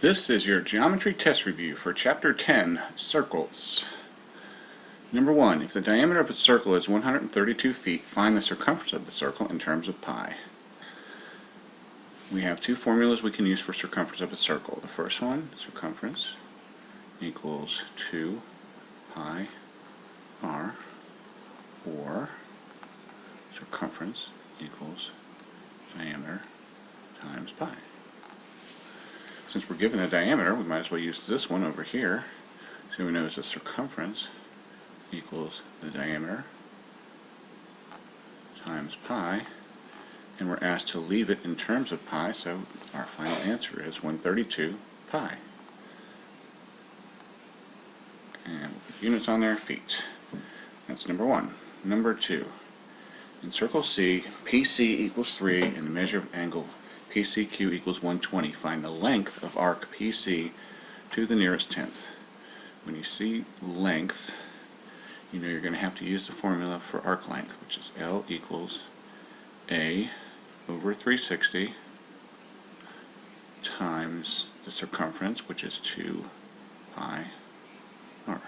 This is your geometry test review for Chapter 10, Circles. Number 1, if the diameter of a circle is 132 feet, find the circumference of the circle in terms of pi. We have two formulas we can use for circumference of a circle. The first one, circumference, equals 2 pi r, or circumference equals diameter times pi. Since we're given a diameter, we might as well use this one over here. So we know the circumference equals the diameter times pi, and we're asked to leave it in terms of pi, so our final answer is 132 pi. And we'll put units on there, feet. That's number 1. Number 2, in circle C, PC equals 3, and the measure of angle PCQ equals 120. Find the length of arc PC to the nearest tenth. When you see length, you know you're going to have to use the formula for arc length, which is L equals A over 360 times the circumference, which is 2 pi r.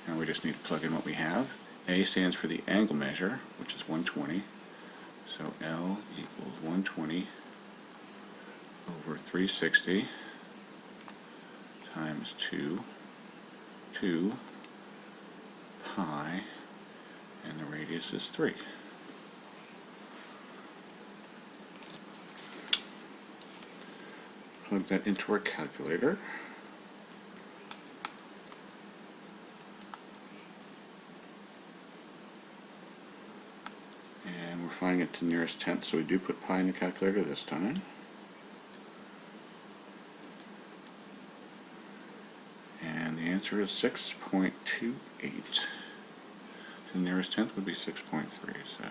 Now we just need to plug in what we have. A stands for the angle measure, which is 120. So L equals 120 over 360 times 2 pi, and the radius is 3. Plug that into our calculator. And we're finding it to nearest tenth, so we do put pi in the calculator this time. And the answer is 6.28. The nearest tenth would be 6.3, so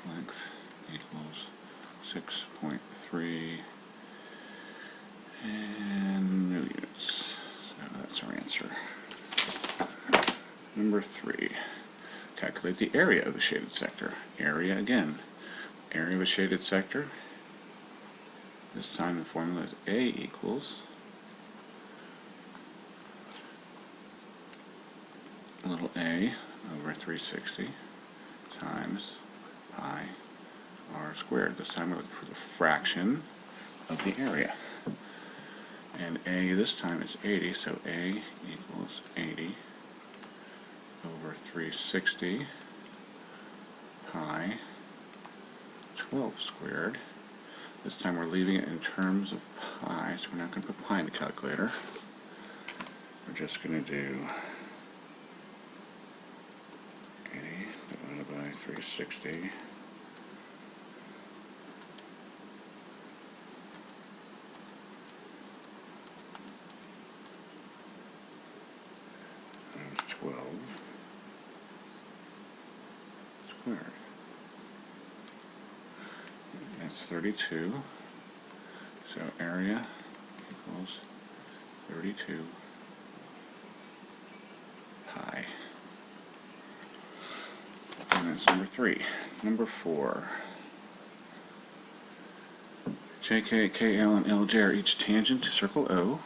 length equals 6.3 and no units. So that's our answer. Number 3. Calculate the area of a shaded sector. Area again. Area of a shaded sector. This time the formula is A equals little a over 360 times pi r squared. This time we're looking for the fraction of the area. And a this time is 80, so a equals 80 over 360 pi 12 squared. This time we're leaving it in terms of pi, so we're not going to put pi in the calculator. We're just going to do 80 divided by 360 times 12 squared. That's 32. So area equals 32 pi. And that's number 3. Number 4. JK, KL, and LJ are each tangent to circle O,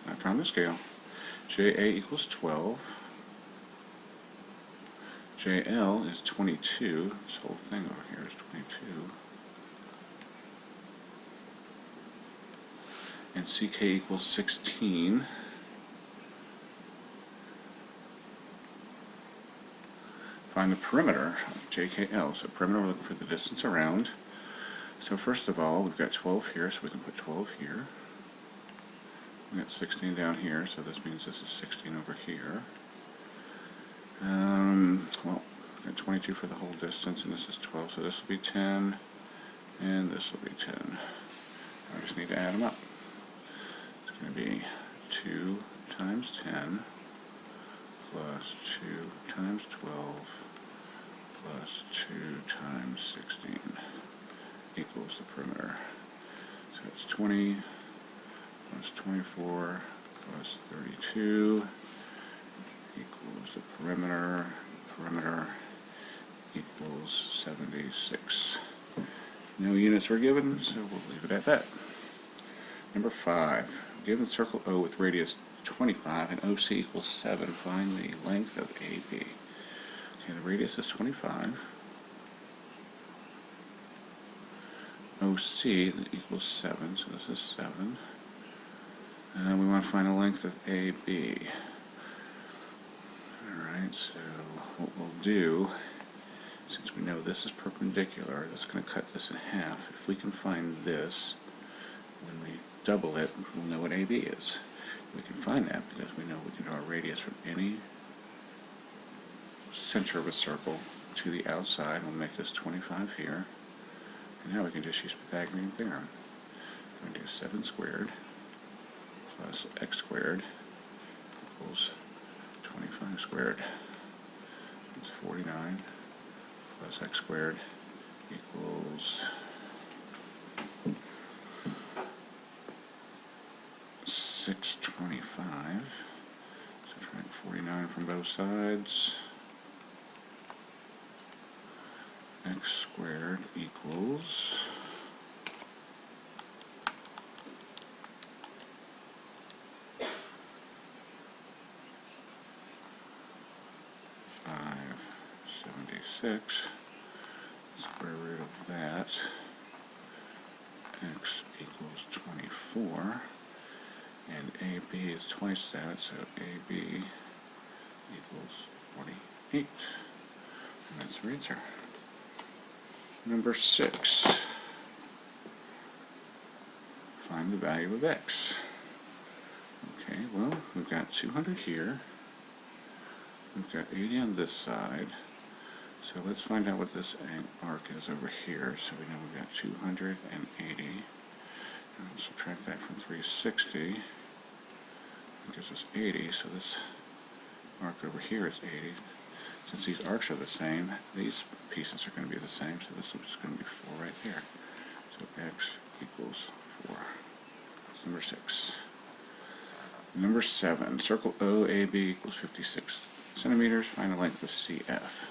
not drawn to scale. JA equals 12. JL is 22. This whole thing over here is 22. And CK equals 16. Find the perimeter of JKL. So perimeter, we're looking for the distance around. So first of all, we've got 12 here, so we can put 12 here. We've got 16 down here, so this means this is 16 over here. Well, we've got 22 for the whole distance, and this is 12, so this will be 10, and this will be 10. I just need to add them up. It's going to be 2 times 10 plus 2 times 12 plus 2 times 16 equals the perimeter. So it's 20 plus 24 plus 32 equals the perimeter. Perimeter equals 76. No units were given, so we'll leave it at that. Number 5. Given circle O with radius 25 and OC equals 7, find the length of AB. Okay, the radius is 25. OC equals 7, so this is 7. And we want to find the length of AB. Alright, so what we'll do, since we know this is perpendicular, that's going to cut this in half. If we can find this, when we double it, we'll know what AB is. We can find that because we know we can draw a radius from any center of a circle to the outside. We'll make this 25 here. And now we can just use Pythagorean theorem. We're going to do 7 squared plus x squared equals 25 squared. It's 49 plus x squared equals 625. Subtract 49 from both sides. X squared equals 576. Square root of that. X equals 24. And AB is twice that, so AB equals 48. And that's the answer. Number 6. Find the value of x. Okay, well, we've got 200 here. We've got 80 on this side. So let's find out what this arc is over here. So we know we've got 280. And we'll subtract that from 360. That gives us 80. So this arc over here is 80. Since these arcs are the same, these pieces are going to be the same, so this is just going to be 4 right there. So x equals 4. That's number 6. Number 7. Circle OAB equals 56 centimeters. Find the length of CF.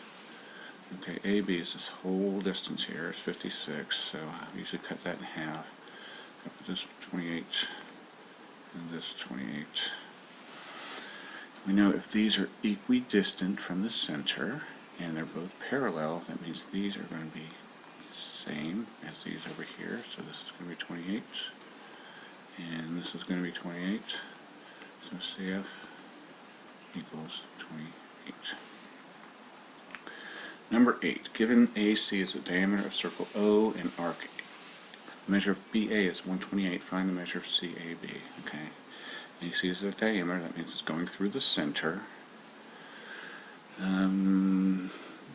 Okay, AB is this whole distance here. It's 56, so I usually cut that in half. I put this 28 and this 28. We know if these are equidistant from the center and they're both parallel, that means these are going to be the same as these over here. So this is going to be 28 and this is going to be 28. So CF equals 28. Number 8. Given AC is the diameter of circle O and arc, the measure of BA is 128. Find the measure of CAB. Okay. AC is the diameter, that means it's going through the center.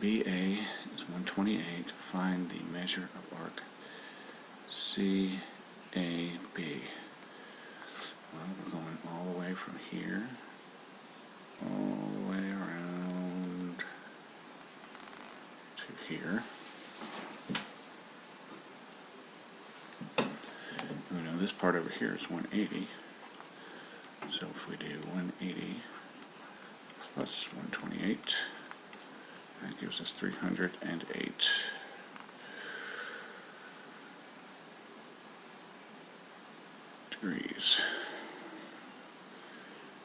BA is 128. Find the measure of arc CAB. Well, we're going all the way from here, all the way around to here. We know this part over here is 180. So if we do 180 plus 128, that gives us 308 degrees.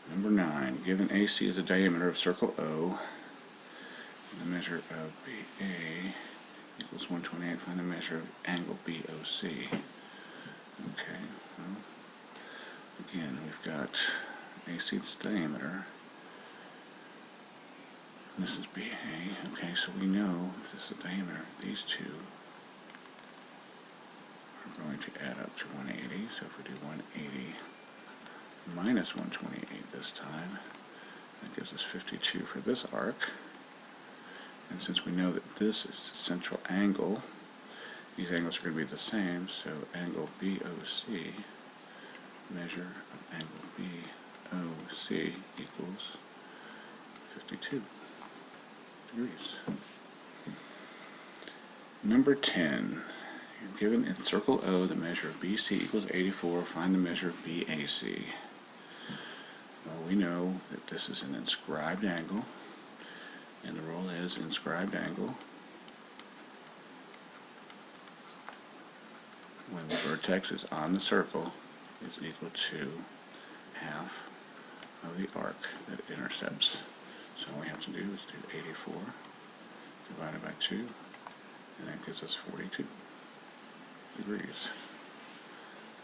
Number 9. Given AC is the diameter of circle O, and the measure of BA equals 128, find the measure of angle BOC. Okay, well, again, we've got AC is diameter, and this is BA. Okay, so we know if this is the diameter, these two are going to add up to 180. So if we do 180 minus 128 this time, that gives us 52 for this arc. And since we know that this is the central angle, these angles are going to be the same, so angle BOC, measure of angle BOC equals 52 degrees. Number 10. You're given in circle O the measure of BC equals 84. Find the measure of BAC. Well, we know that this is an inscribed angle, and the rule is inscribed angle when the vertex is on the circle is equal to half of the arc that it intercepts. So all we have to do is do 84 divided by 2, and that gives us 42 degrees.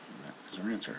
And that is our answer.